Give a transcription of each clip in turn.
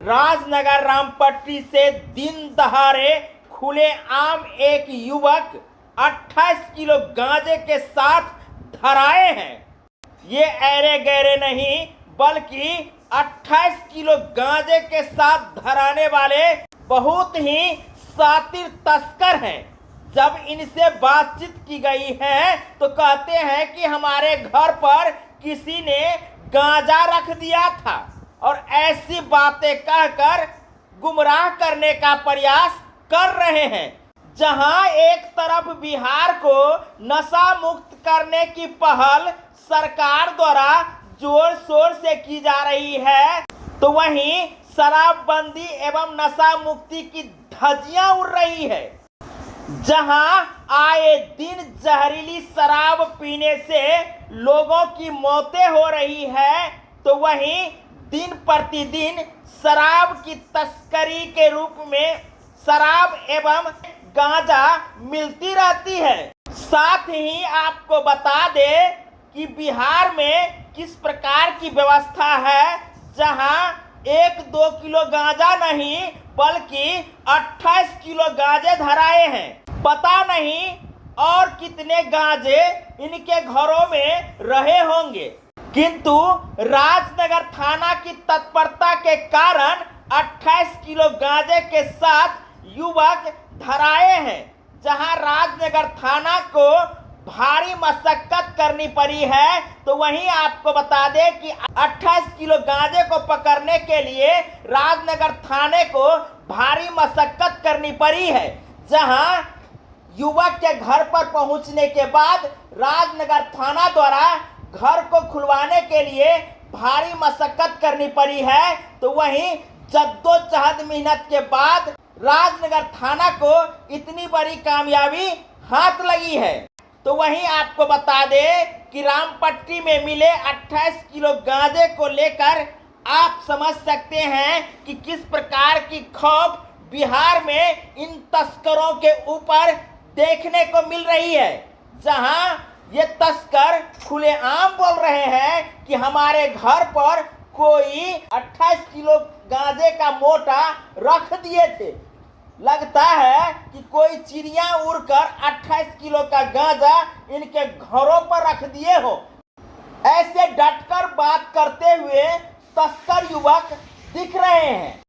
राजनगर रामपट्टी से दिन दहाड़े खुलेआम एक युवक 28 किलो गांजे के साथ धराए हैं। ये ऐरे गैरे नहीं बल्कि 28 किलो गांजे के साथ धराने वाले बहुत ही शातिर तस्कर हैं। जब इनसे बातचीत की गई है तो कहते हैं कि हमारे घर पर किसी ने गांजा रख दिया था और ऐसी बातें कहकर गुमराह करने का प्रयास कर रहे हैं। जहां एक तरफ बिहार को नशा मुक्त करने की पहल सरकार द्वारा जोर शोर से की जा रही है, तो वहीं शराबबंदी एवं नशा मुक्ति की धज्जियां उड़ रही है। जहां आए दिन जहरीली शराब पीने से लोगों की मौतें हो रही है, तो वहीं दिन प्रतिदिन शराब की तस्करी के रूप में शराब एवं गांजा मिलती रहती है। साथ ही आपको बता दें कि बिहार में किस प्रकार की व्यवस्था है, जहां 1-2 किलो गांजा नहीं बल्कि 28 किलो गांजे धराए हैं। पता नहीं और कितने गांजे इनके घरों में रहे होंगे, किंतु राजनगर थाना की तत्परता के कारण 28 किलो गांजे के साथ युवक धराए हैं। जहां राजनगर थाना को भारी मशक्कत करनी पड़ी है, तो वहीं आपको बता दें कि 28 किलो गांजे को पकड़ने के लिए राजनगर थाने को भारी मशक्कत करनी पड़ी है। जहां युवक के घर पर पहुंचने के बाद राजनगर थाना द्वारा घर को खुलवाने के लिए भारी मशक्कत करनी पड़ी है, तो वहीं जद्दोजहद मेहनत के बाद राजनगर थाना को इतनी बड़ी कामयाबी हाथ लगी है। तो वहीं आपको बता दें कि रामपट्टी में मिले 28 किलो गांजे को लेकर आप समझ सकते हैं कि किस प्रकार की खौफ बिहार में इन तस्करों के ऊपर देखने को मिल रही है। जहां ये तस्कर खुलेआम बोल रहे हैं कि हमारे घर पर कोई 28 किलो गांजे का मोटा रख दिए थे। लगता है कि कोई चिड़िया उड़कर 28 किलो का गांजा इनके घरों पर रख दिए हो। ऐसे डटकर बात करते हुए तस्कर युवक दिख रहे हैं।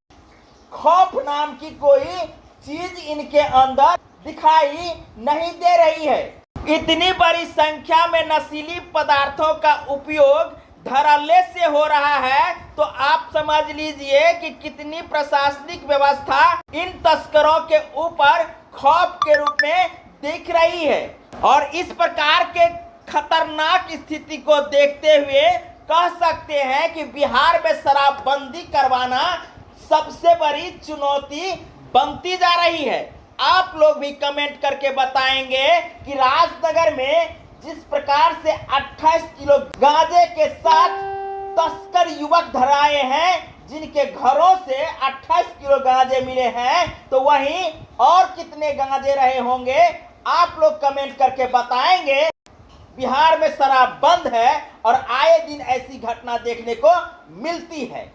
खौफ नाम की कोई चीज इनके अंदर दिखाई नहीं दे रही है। इतनी बड़ी संख्या में नशीली पदार्थों का उपयोग धड़ल्ले से हो रहा है, तो आप समझ लीजिए कि कितनी प्रशासनिक व्यवस्था इन तस्करों के ऊपर खौफ के रूप में दिख रही है। और इस प्रकार के खतरनाक स्थिति को देखते हुए कह सकते हैं कि बिहार में शराबबंदी करवाना सबसे बड़ी चुनौती बनती जा रही है। आप लोग भी कमेंट करके बताएंगे कि राजनगर में जिस प्रकार से 28 किलो गांजे के साथ तस्कर युवक धराए हैं, जिनके घरों से 28 किलो गांजे मिले हैं, तो वहीं और कितने गांजे रहे होंगे आप लोग कमेंट करके बताएंगे। बिहार में शराब बंद है और आए दिन ऐसी घटना देखने को मिलती है।